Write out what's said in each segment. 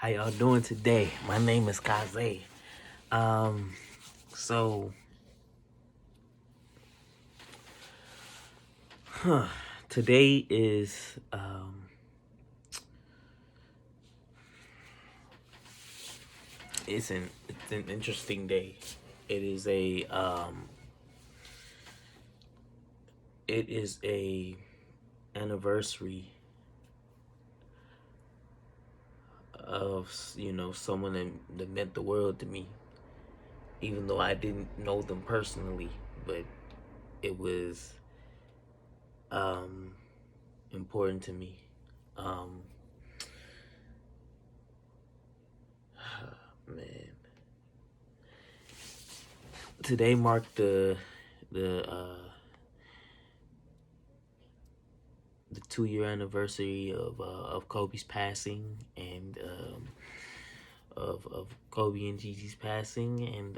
How y'all doing today? My name is Kaze. Um, so, today is it's an interesting day. It is a it is a anniversary of someone that meant the world to me, even though I didn't know them personally, but it was um important to me. Um, man, today marked the 2 year anniversary of Kobe's passing, and of Kobe and Gigi's passing, and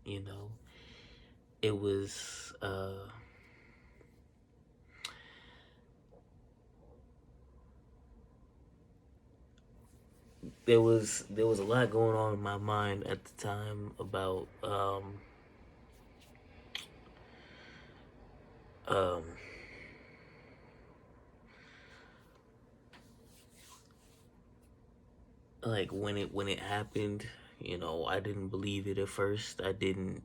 you know it was there was a lot going on in my mind at the time about um like when it happened. I didn't believe it at first. I didn't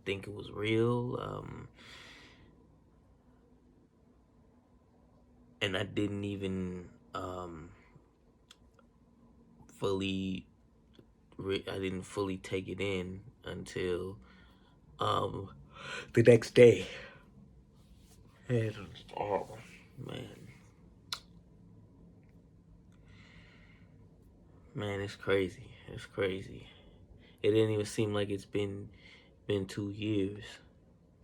think it was real. And I didn't even fully I didn't fully take it in until um the next day. And oh man, man, it's crazy. It's crazy. It didn't even seem like it's been 2 years.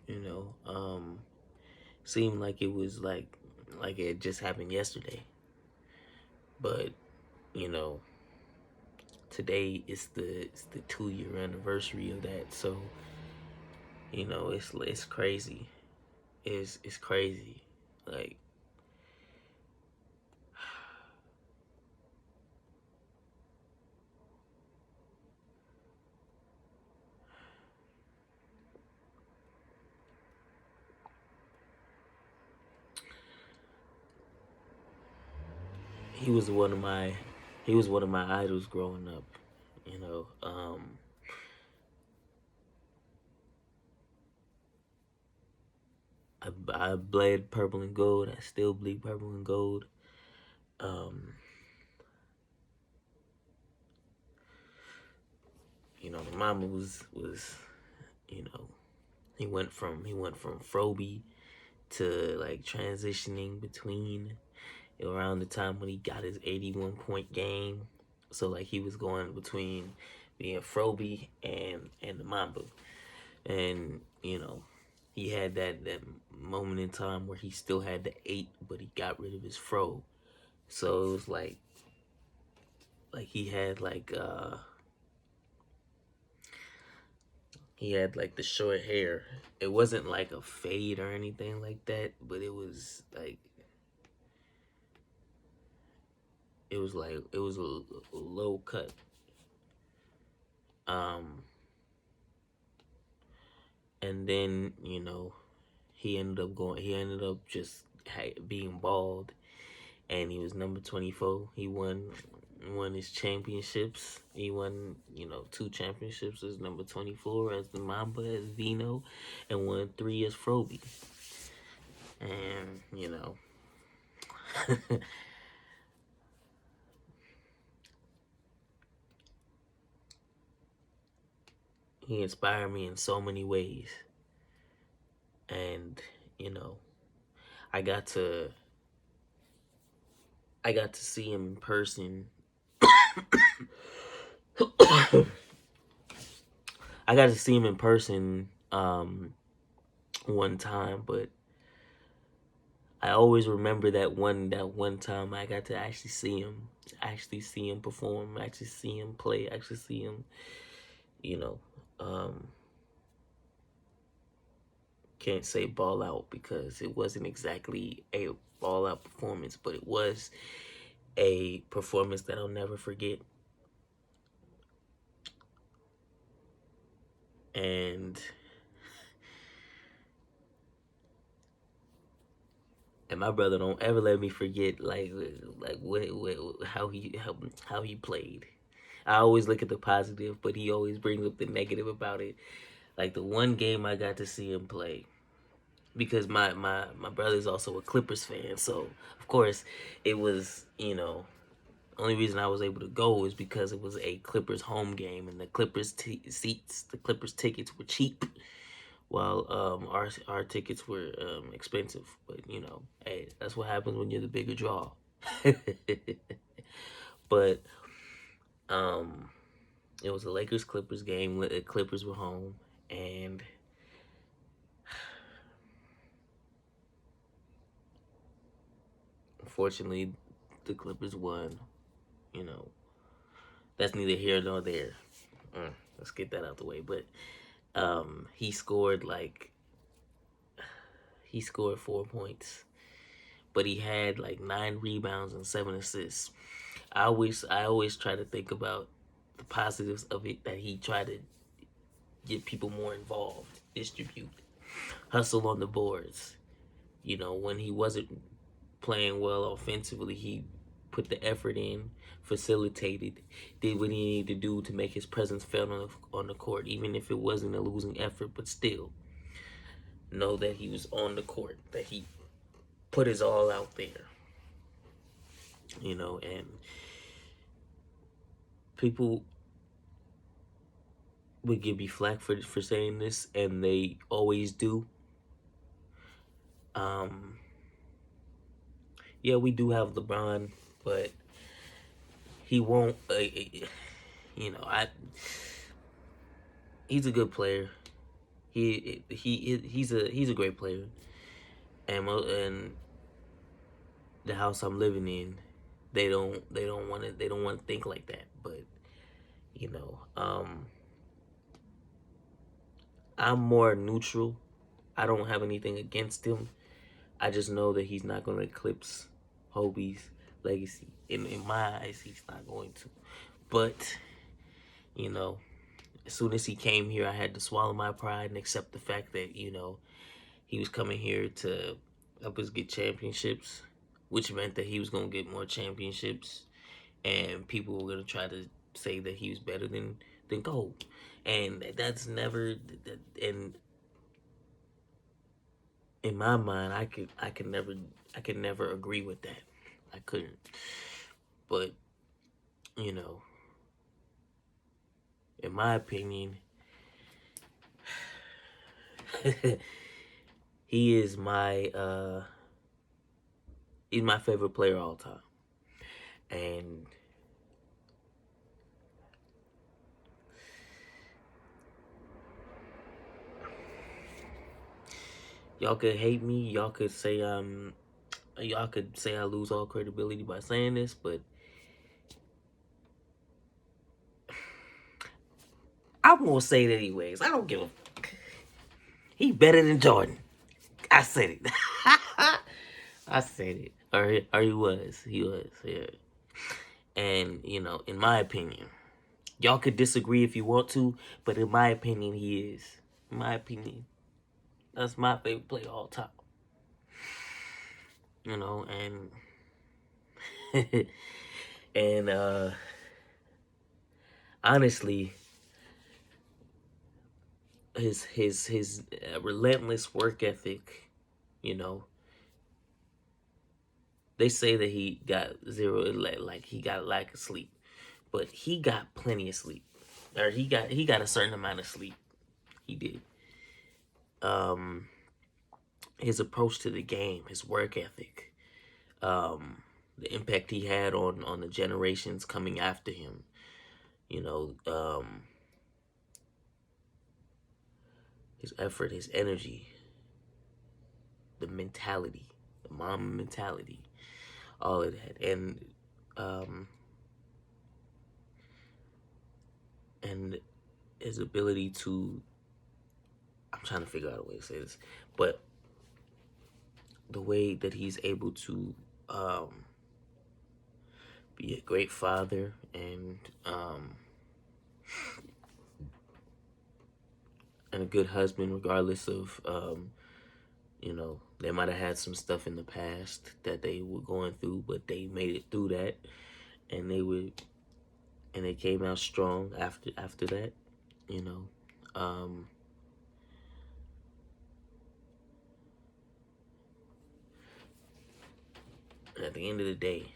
You know, seemed like it was like it just happened yesterday. But you know, today it's the 2 year anniversary of that. So it's crazy. It's crazy. Like, he was one of my he was one of my idols growing up. You know, I bled purple and gold. I still bleed purple and gold. Um, the mama was you know he went from Froby to like transitioning between around the time when he got his 81 point game. So like he was going between being Froby and the Mamba, and he had that moment in time where he still had the 8, but he got rid of his fro. So it was like he had like the short hair. It wasn't like a fade or anything like that, but it was a low cut. Um, and then he ended up just being bald, and he was number 24. He won his championships. He won 2 championships as number 24 as the Mamba, as Vino, and won 3 as Froby. And he inspired me in so many ways. And you know I got to I got to see him in person. I got to see him in person one time, but I always remember that one time I got to actually see him perform, actually see him play, actually see him, you know, um, can't say ball out because it wasn't exactly a ball out performance, but it was a performance that I'll never forget. And my brother don't ever let me forget how he played. I always look at the positive, but he always brings up the negative about it. Like the one game I got to see him play, because my brother's also a Clippers fan, so of course it was, only reason I was able to go is because it was a Clippers home game, and the the Clippers tickets were cheap, while our tickets were expensive. But hey, that's what happens when you're the bigger draw. But um, it was a Lakers Clippers game. The Clippers were home, and unfortunately, the Clippers won. You know, that's neither here nor there. Let's get that out the way. But he scored 4 points, but he had like 9 rebounds and 7 assists. I always try to think about the positives of it, that he tried to get people more involved, distribute, hustle on the boards. When he wasn't playing well offensively, he put the effort in, facilitated, did what he needed to do to make his presence felt on the court, even if it wasn't a losing effort. But still, know that he was on the court, that he put his all out there. And people would give me flack for saying this, and they always do. Um, yeah, we do have LeBron, but he won't. I he's a good player. He's a great player, and the house I'm living in, they don't want to think like that. But you know, um, I'm more neutral. I don't have anything against him. I just know that he's not going to eclipse Hobie's legacy. In my eyes, he's not going to. But, you know, as soon as he came here, I had to swallow my pride and accept the fact that, he was coming here to help us get championships, which meant that he was going to get more championships. And people were going to try to say that he was better than Gold. And that's never, and in my mind, I could never agree with that. I couldn't. But you know, in my opinion, he is he's my favorite player all time. And y'all could hate me. Y'all could say I lose all credibility by saying this, but I'm gonna say it anyways. I don't give a. He better than Jordan. I said it. I said it. Or he was. He was. Yeah. And in my opinion, y'all could disagree if you want to, but in my opinion, he is. In my opinion, that's my favorite player all time. And and honestly, his relentless work ethic, you know, they say that he got zero, like he got lack of sleep, but he got plenty of sleep, or he got a certain amount of sleep. He did. Um, his approach to the game, his work ethic, the impact he had on the generations coming after him. You know, his effort, his energy, the mentality, the mom mentality, all of that, um, and his ability to. I'm trying to figure out a way to say this, but the way that he's able to be a great father, and a good husband, regardless of they might have had some stuff in the past that they were going through, but they made it through that, and they came out strong after that. You know, and at the end of the day,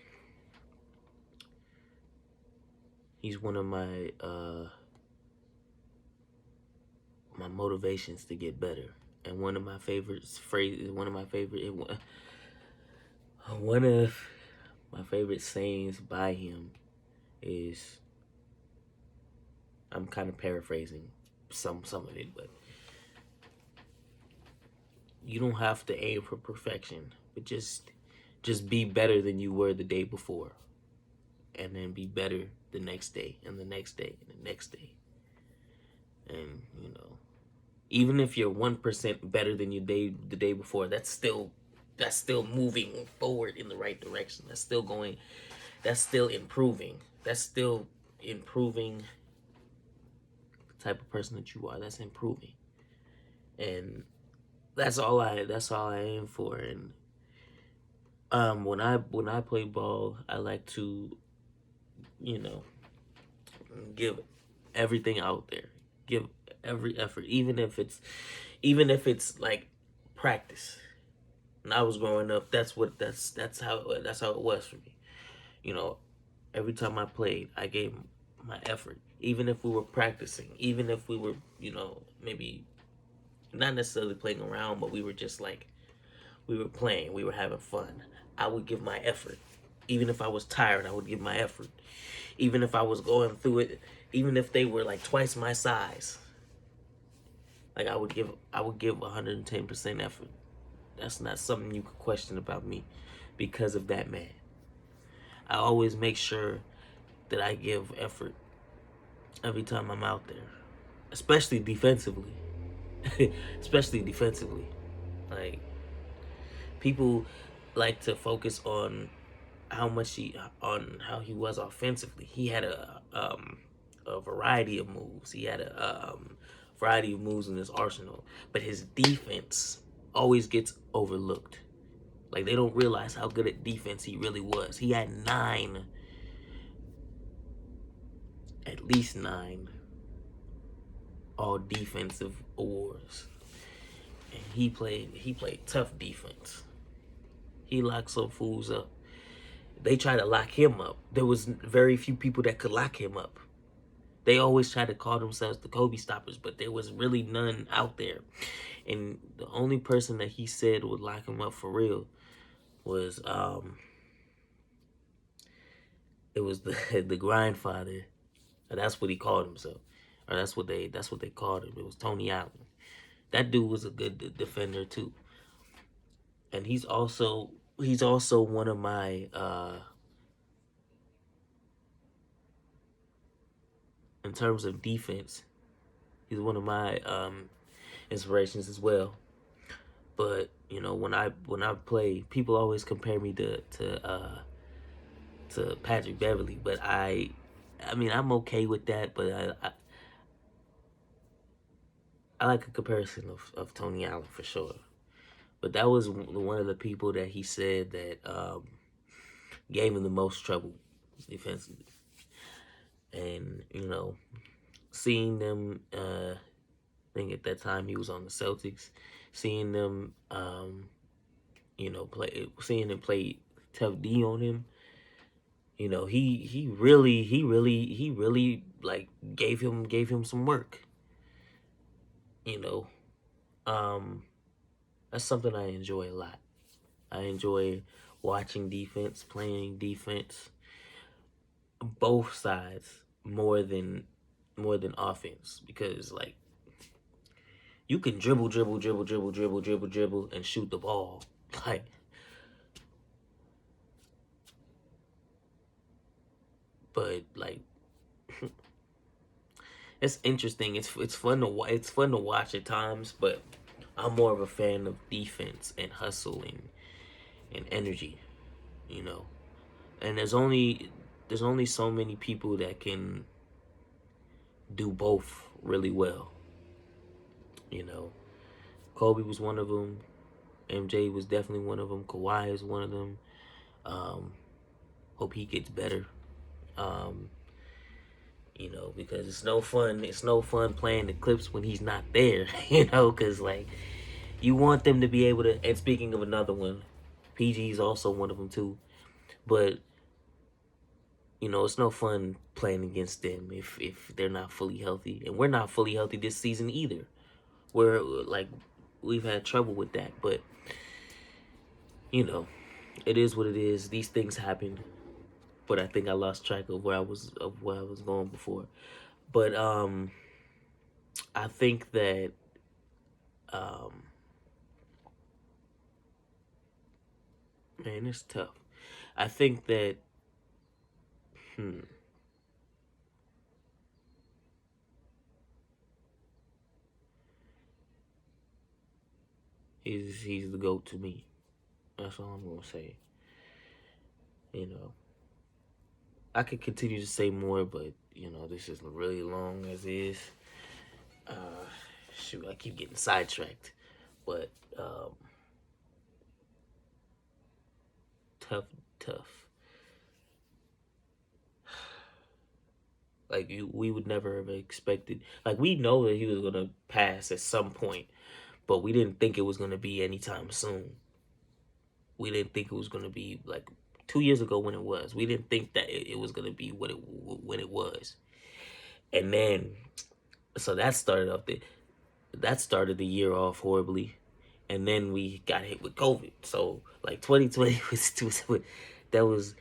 he's one of my motivations to get better. And one of my favorite phrases, one of my favorite sayings by him is, I'm kind of paraphrasing some of it, but you don't have to aim for perfection, but just be better than you were the day before, and then be better the next day and the next day and the next day. And even if you're 1% better than the day before, that's still moving forward in the right direction. That's still improving. That's still improving the type of person that you are. That's improving. And that's all I aim for. And when I play ball, I like to give everything out there. Give every effort, even if it's like practice. When I was growing up, that's how it was for me. Every time I played, I gave my effort. Even if we were practicing, even if we were, maybe not necessarily playing around, but we were just like, we were playing, we were having fun. I would give my effort. Even if I was tired, I would give my effort. Even if I was going through it, even if they were like twice my size, like I would give 110% effort. That's not something you could question about me because of that man. I always make sure that I give effort every time I'm out there, especially defensively. Especially defensively. Like, people like to focus on how he was offensively. He had a variety of moves. He had a variety of moves in his arsenal, but his defense always gets overlooked. Like, they don't realize how good at defense he really was. He had at least 9 all defensive awards, and he played tough defense. He locked some fools up. They tried to lock him up. There was very few people that could lock him up. They always tried to call themselves the Kobe stoppers, but there was really none out there. And the only person that he said would lock him up for real was it was the grindfather. That's what he called himself. Or that's what they called him. It was Tony Allen. That dude was a good defender too. And he's also one of my in terms of defense, he's one of my inspirations as well. But when I play, people always compare me to Patrick Beverly, but I mean, I'm okay with that. But I like a comparison of Tony Allen for sure. But that was one of the people that he said that gave him the most trouble defensively. And seeing them, I think at that time he was on the Celtics, seeing them, seeing him play tough D on him. He really like gave him some work. That's something I enjoy a lot. I enjoy watching defense, playing defense, both sides more than offense, because like, you can dribble and shoot the ball. Like, but like, it's interesting. It's fun to watch at times, but I'm more of a fan of defense and hustle and energy, And there's only there's only so many people that can do both really well. You know, Kobe was one of them. MJ was definitely one of them. Kawhi is one of them. Um, Hope he gets better. Um, because it's no fun. It's no fun playing the Clips when he's not there. Because like you want them to be able to. And speaking of another one, PG is also one of them too. But it's no fun playing against them if they're not fully healthy, and we're not fully healthy this season either. We're like we've had trouble with that, but you know, it is what it is. These things happen. But I think I lost track of where I was going before. But I think that um man, it's tough. I think that hmm, he's the GOAT to me. That's all I'm gonna say. You know, I could continue to say more, but this is really long as is. Uh, Shoot, I keep getting sidetracked, but tough, tough. Like we would never have expected. Like we know that he was gonna pass at some point, but we didn't think it was gonna be anytime soon. We didn't think it was gonna be like 2 years ago when it was. We didn't think that it was gonna be when it was. And then so that started the year off horribly, and then we got hit with COVID. So like 2020 that was,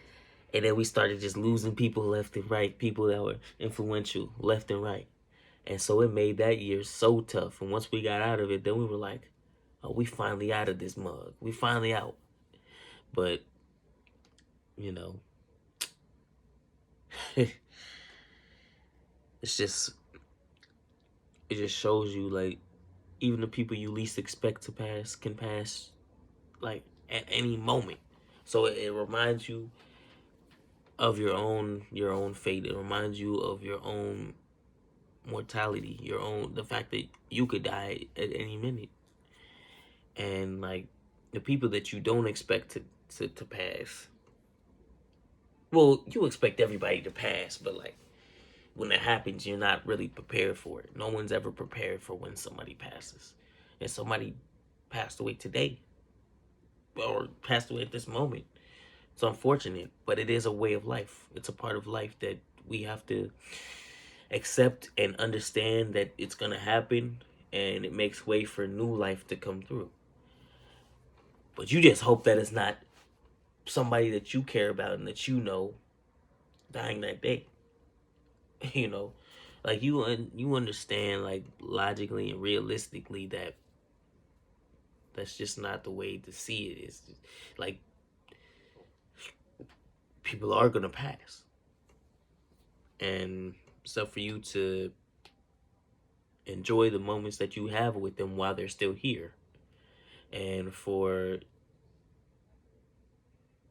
and then we started just losing people left and right, people that were influential left and right. And so it made that year so tough. And once we got out of it, then we were like, oh, we finally out of this mug. We finally out. But, you know, it's just, it just shows you like even the people you least expect to pass can pass like at any moment. So it reminds you of your own fate. It reminds you of your own mortality, the fact that you could die at any minute. And like the people that you don't expect to pass. Well, you expect everybody to pass, but like when it happens, you're not really prepared for it. No one's ever prepared for when somebody passes. And somebody passed away today or passed away at this moment. It's unfortunate, but it is a way of life. It's a part of life that we have to accept and understand that it's going to happen, and it makes way for new life to come through. But you just hope that it's not somebody that you care about and that you know dying that day. you know, like you understand like logically and realistically that that's just not the way to see it. It's just, like people are gonna pass, and it's up for you to enjoy the moments that you have with them while they're still here, and for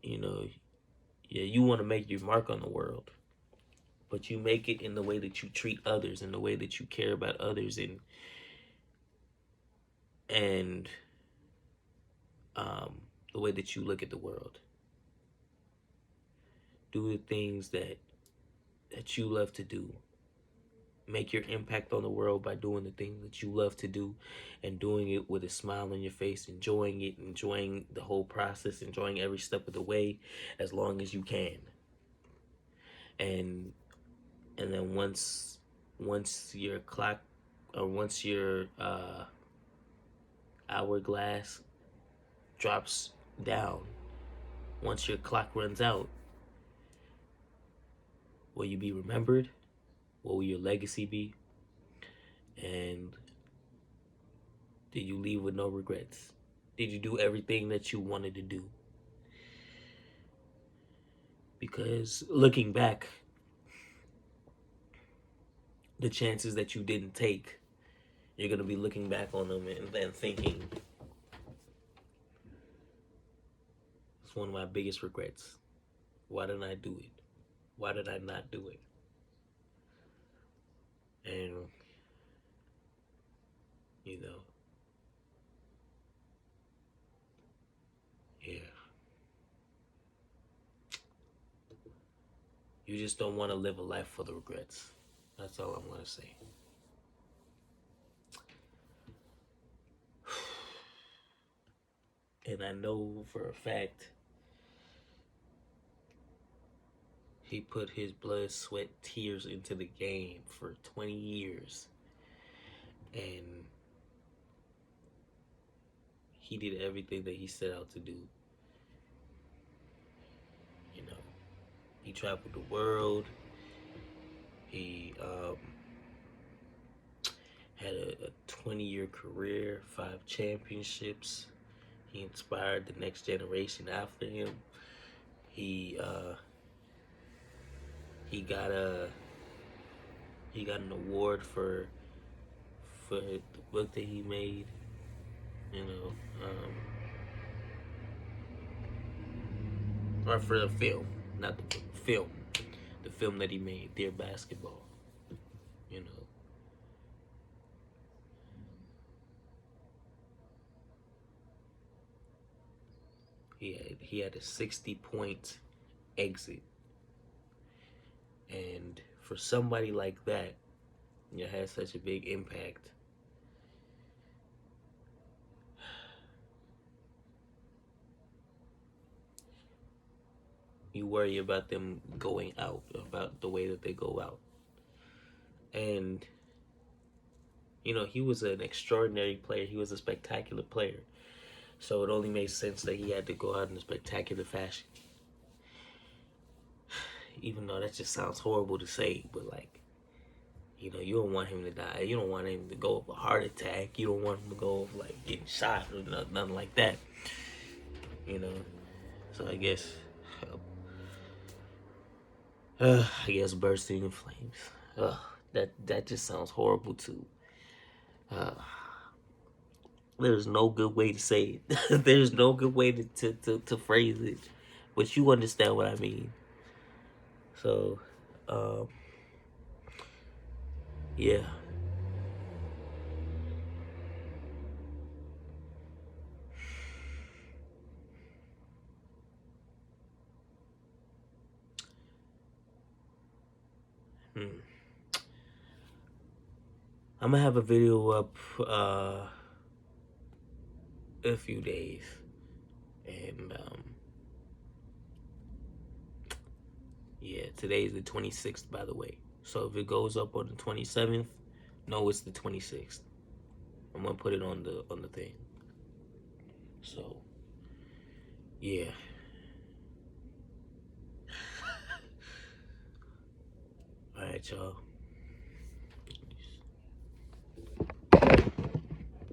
you know, yeah, you want to make your mark on the world, but you make it in the way that you treat others, in the way that you care about others, and the way that you look at the world. Do the things that you love to do. Make your impact on the world by doing the things that you love to do, and doing it with a smile on your face, enjoying it, enjoying the whole process, enjoying every step of the way as long as you can. And then once your clock, or once your hourglass drops down, once your clock runs out, will you be remembered? What will your legacy be? And did you leave with no regrets? Did you do everything that you wanted to do? Because looking back, the chances that you didn't take, you're going to be looking back on them and then thinking, it's one of my biggest regrets. Why didn't I do it? Why did I not do it? And, you know, yeah. You just don't want to live a life full of regrets. That's all I'm going to say. And I know for a fact he put his blood, sweat, tears into the game for 20 years. And he did everything that he set out to do. You know, he traveled the world. He had a 20-year career, 5 championships. He inspired the next generation after him. He he got a he got an award for the book that he made. You know, or for the film, not the book, film, the film that he made, Dear Basketball. You know, he had a 60-point exit, and for somebody like that, you had such a big impact. You worry about them going out, about the way that they go out. And, you know, he was an extraordinary player. He was a spectacular player. So it only made sense that he had to go out in a spectacular fashion. Even though that just sounds horrible to say, but like, you know, you don't want him to die. You don't want him to go of a heart attack. You don't want him to go of like getting shot or nothing like that. You know, so I guess bursting in flames. That just sounds horrible too. Uh, there's no good way to say it. There's no good way to phrase it, but you understand what I mean. So, um, yeah. Hmm. I'm gonna have a video up in a few days, and yeah, today's the 26th, by the way. So if it goes up on the 27th, no, it's the 26th. I'm gonna put it on the thing. So yeah. All right, y'all.